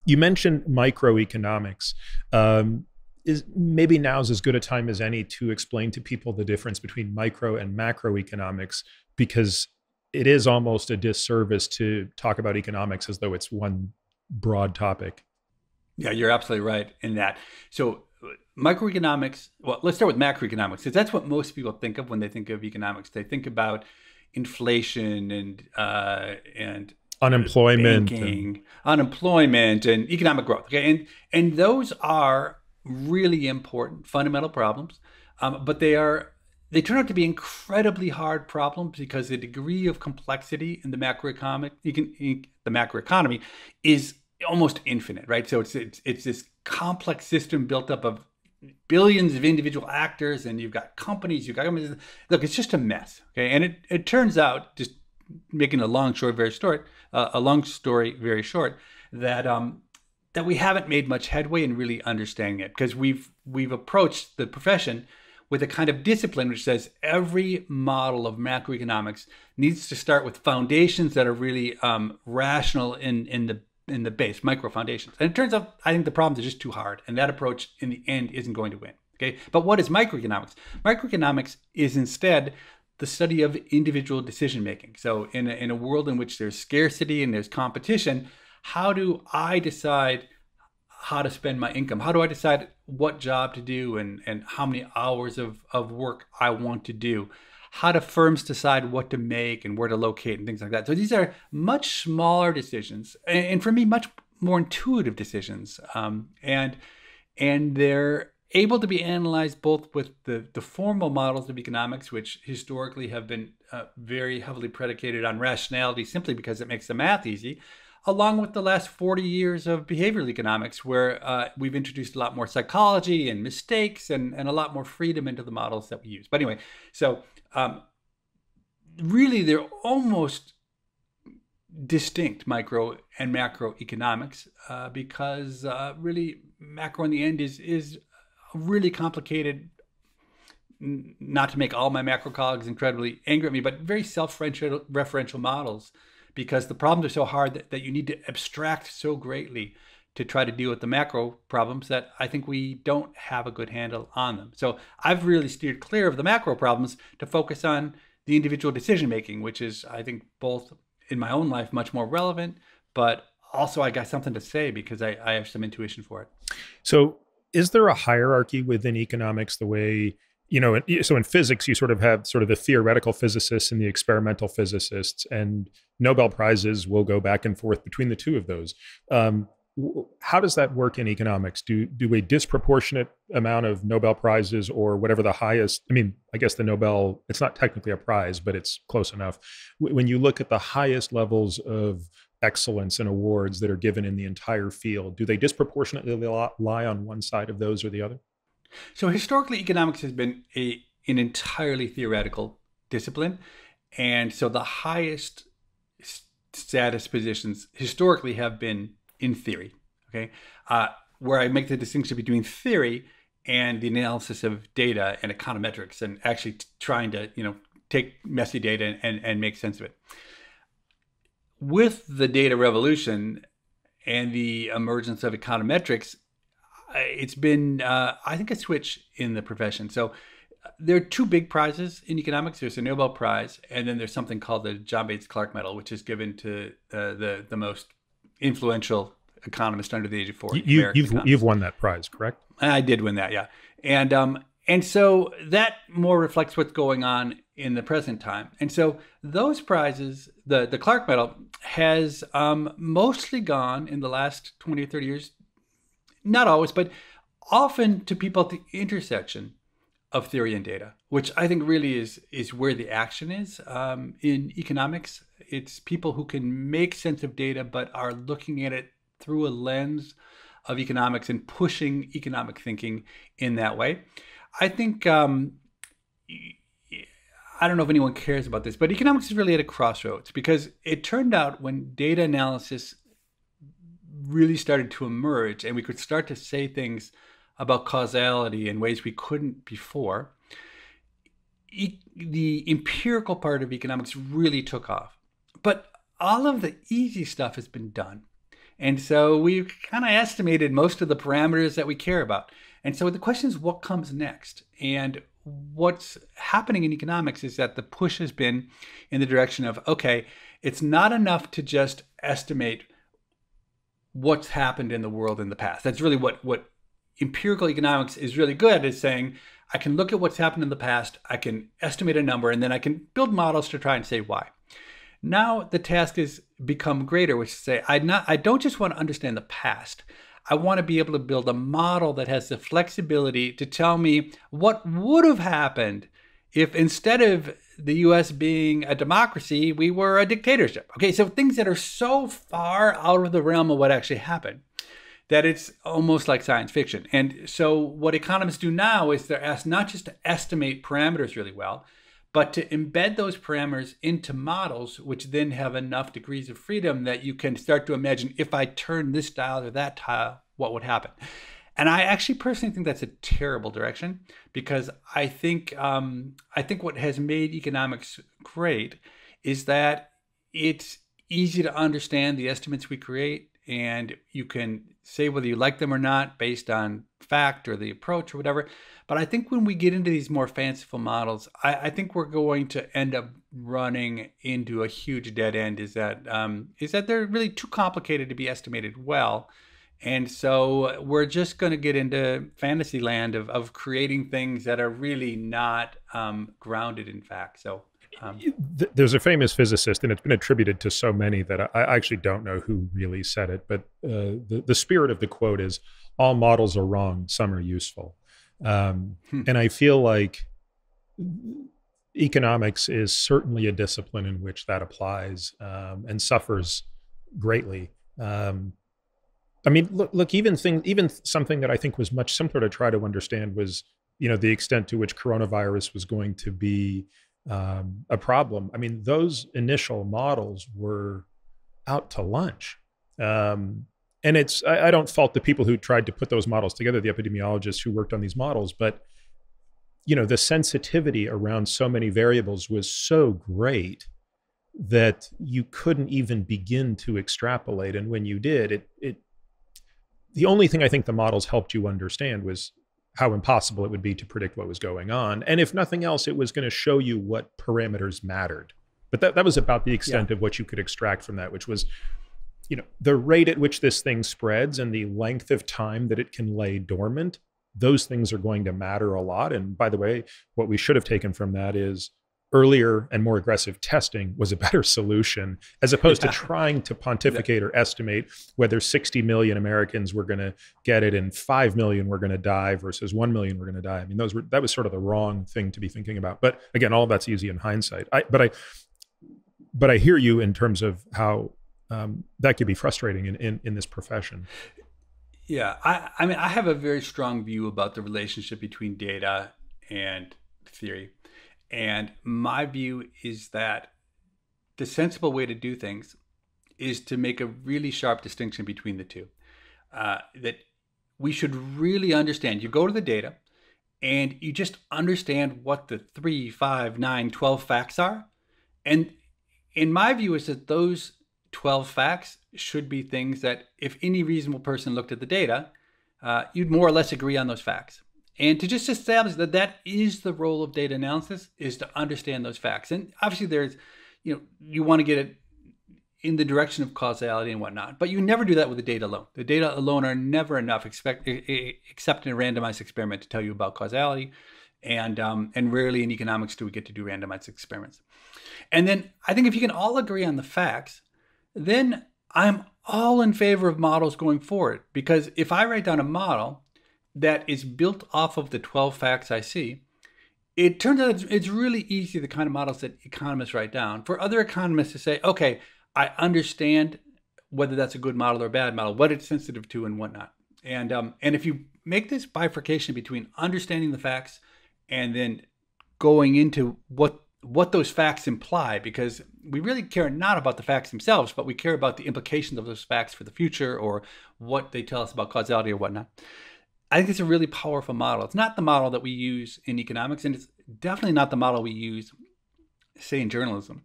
You mentioned microeconomics. Is maybe now's as good a time as any to explain to people the difference between micro and macroeconomics, because it is almost a disservice to talk about economics as though it's one broad topic. Yeah, you're absolutely right in that. So microeconomics, well, let's start with macroeconomics, because that's what most people think of when they think of economics. They think about inflation and Unemployment and banking, unemployment, and economic growth. Okay, and those are really important fundamental problems, but they turn out to be incredibly hard problems because the degree of complexity in the the macroeconomy is almost infinite, right? So it's this complex system built up of billions of individual actors, and you've got companies, you've got governments. Look, it's just a mess. Okay, and it turns out, just making a long story very short, that that we haven't made much headway in really understanding it, because we've approached the profession with a kind of discipline which says every model of macroeconomics needs to start with foundations that are really rational in the base, micro foundations. And it turns out, I think the problems are just too hard, and that approach in the end isn't going to win. Okay, but what is microeconomics? Microeconomics is instead the study of individual decision making. So in a world in which there's scarcity and there's competition, how do I decide how to spend my income? How do I decide what job to do and how many hours of work I want to do? How do firms decide what to make and where to locate and things like that? So these are much smaller decisions, and for me, much more intuitive decisions. And they're able to be analyzed both with the formal models of economics, which historically have been very heavily predicated on rationality simply because it makes the math easy, along with the last 40 years of behavioral economics, where we've introduced a lot more psychology and mistakes and a lot more freedom into the models that we use. But anyway, so really they're almost distinct, micro and macroeconomics, because really macro in the end is really complicated. Not to make all my macro colleagues incredibly angry at me, but very self-referential models, because the problems are so hard that you need to abstract so greatly to try to deal with the macro problems that I think we don't have a good handle on them. So I've really steered clear of the macro problems to focus on the individual decision making, which is, I think, both in my own life much more relevant, but also I got something to say because I have some intuition for it. so is there a hierarchy within economics the way, so in physics, you sort of have sort of the theoretical physicists and the experimental physicists, and Nobel Prizes will go back and forth between the two of those. How does that work in economics? Do a disproportionate amount of Nobel Prizes, or whatever the highest, I mean, I guess the Nobel, it's not technically a prize, but it's close enough. When you look at the highest levels of excellence and awards that are given in the entire field, do they disproportionately lie on one side of those or the other? So historically, economics has been an entirely theoretical discipline. And so the highest status positions historically have been in theory, okay? Where I make the distinction between theory and the analysis of data and econometrics, and actually trying to, take messy data and make sense of it. With the data revolution and the emergence of econometrics, it's been, I think, a switch in the profession. So there are two big prizes in economics. There's a Nobel Prize, and then there's something called the John Bates Clark Medal, which is given to the most influential economist under the age of 40. You've won that prize, correct? I did win that, yeah. And so that more reflects what's going on in the present time. And so those prizes, the Clark Medal, has mostly gone in the last 20 or 30 years, not always, but often to people at the intersection of theory and data, which I think really is where the action is. In economics, it's people who can make sense of data, but are looking at it through a lens of economics and pushing economic thinking in that way. I think, I don't know if anyone cares about this, but economics is really at a crossroads, because it turned out when data analysis really started to emerge and we could start to say things about causality in ways we couldn't before, the empirical part of economics really took off. But all of the easy stuff has been done. And so we've kind of estimated most of the parameters that we care about. And so the question is, what comes next? And what's happening in economics is that the push has been in the direction of, okay, it's not enough to just estimate what's happened in the world in the past. That's really what empirical economics is really good at, is saying, I can look at what's happened in the past, I can estimate a number, and then I can build models to try and say why. Now the task has become greater, which is to say, I don't just want to understand the past. I want to be able to build a model that has the flexibility to tell me what would have happened if instead of the US being a democracy, we were a dictatorship. Okay, so things that are so far out of the realm of what actually happened that it's almost like science fiction. And so what economists do now is they're asked not just to estimate parameters really well, but to embed those parameters into models, which then have enough degrees of freedom that you can start to imagine, if I turn this dial or that dial, what would happen? And I actually personally think that's a terrible direction, because I think what has made economics great is that it's easy to understand the estimates we create, and you can say whether you like them or not based on fact or the approach or whatever. But I think when we get into these more fanciful models, I think we're going to end up running into a huge dead end, is that they're really too complicated to be estimated well. And so we're just going to get into fantasy land of creating things that are really not grounded in fact. So there's a famous physicist, and it's been attributed to so many that I actually don't know who really said it, but the spirit of the quote is, all models are wrong, some are useful. And I feel like economics is certainly a discipline in which that applies, and suffers greatly. I mean, look, even something that I think was much simpler to try to understand was, the extent to which coronavirus was going to be a problem. I mean, those initial models were out to lunch. And I don't fault the people who tried to put those models together, the epidemiologists who worked on these models, but the sensitivity around so many variables was so great that you couldn't even begin to extrapolate. And when you did, the only thing I think the models helped you understand was how impossible it would be to predict what was going on. And if nothing else, it was going to show you what parameters mattered. But that was about the extent of what you could extract from that, which was, the rate at which this thing spreads and the length of time that it can lay dormant. Those things are going to matter a lot. And by the way, what we should have taken from that is earlier and more aggressive testing was a better solution, as opposed to trying to pontificate or estimate whether 60 million Americans were going to get it and 5 million were going to die versus 1 million were going to die. I mean, that was sort of the wrong thing to be thinking about. But again, all of that's easy in hindsight. But I hear you in terms of how that could be frustrating in this profession. Yeah, I mean, I have a very strong view about the relationship between data and theory. And my view is that the sensible way to do things is to make a really sharp distinction between the two. That we should really understand. You go to the data and you just understand what the 3, 5, 9, 12 facts are. And in my view is that those 12 facts should be things that if any reasonable person looked at the data, you'd more or less agree on those facts. And to just establish that that is the role of data analysis, is to understand those facts. And obviously there's, you want to get it in the direction of causality and whatnot, but you never do that with the data alone. The data alone are never enough, except in a randomized experiment, to tell you about causality. And rarely in economics do we get to do randomized experiments. And then I think if you can all agree on the facts, then I'm all in favor of models going forward. Because if I write down a model that is built off of the 12 facts I see, it turns out it's really easy, the kind of models that economists write down, for other economists to say, okay, I understand whether that's a good model or a bad model, what it's sensitive to and whatnot. And if you make this bifurcation between understanding the facts and then going into what those facts imply, because we really care not about the facts themselves, but we care about the implications of those facts for the future or what they tell us about causality or whatnot. I think it's a really powerful model. It's not the model that we use in economics, and it's definitely not the model we use, say, in journalism.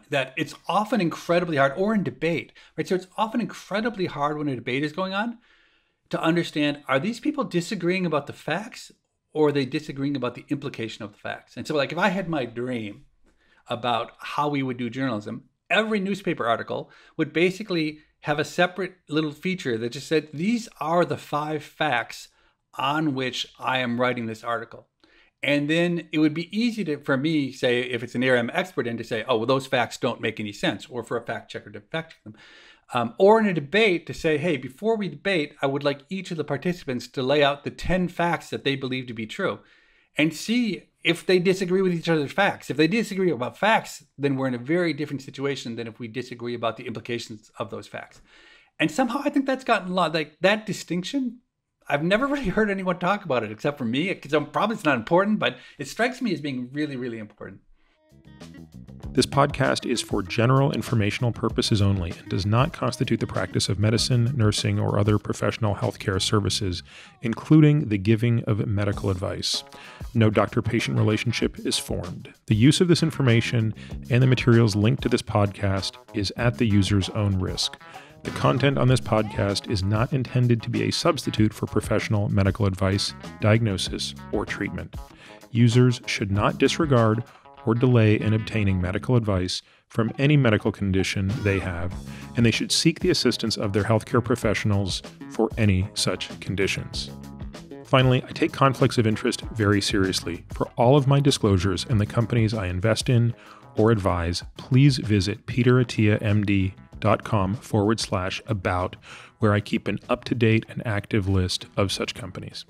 that it's often incredibly hard, or in debate, right? So it's often incredibly hard when a debate is going on to understand, are these people disagreeing about the facts, or are they disagreeing about the implication of the facts? And so like if I had my dream about how we would do journalism, every newspaper article would basically have a separate little feature that just said, these are the 5 facts on which I am writing this article. And then it would be easy for me, say, if it's an area I'm expert in, to say, oh, well, those facts don't make any sense, or for a fact checker to fact check them. Or in a debate to say, hey, before we debate, I would like each of the participants to lay out the 10 facts that they believe to be true and see if they disagree with each other's facts. If they disagree about facts, then we're in a very different situation than if we disagree about the implications of those facts. And somehow I think that's gotten a lot, like that distinction, I've never really heard anyone talk about it except for me, because probably it's not important, but it strikes me as being really, really important. This podcast is for general informational purposes only and does not constitute the practice of medicine, nursing, or other professional healthcare services, including the giving of medical advice. No doctor-patient relationship is formed. The use of this information and the materials linked to this podcast is at the user's own risk. The content on this podcast is not intended to be a substitute for professional medical advice, diagnosis, or treatment. Users should not disregard or delay in obtaining medical advice from any medical condition they have, and they should seek the assistance of their healthcare professionals for any such conditions. Finally, I take conflicts of interest very seriously. For all of my disclosures and the companies I invest in or advise, please visit peteratiamd.com/about, where I keep an up-to-date and active list of such companies.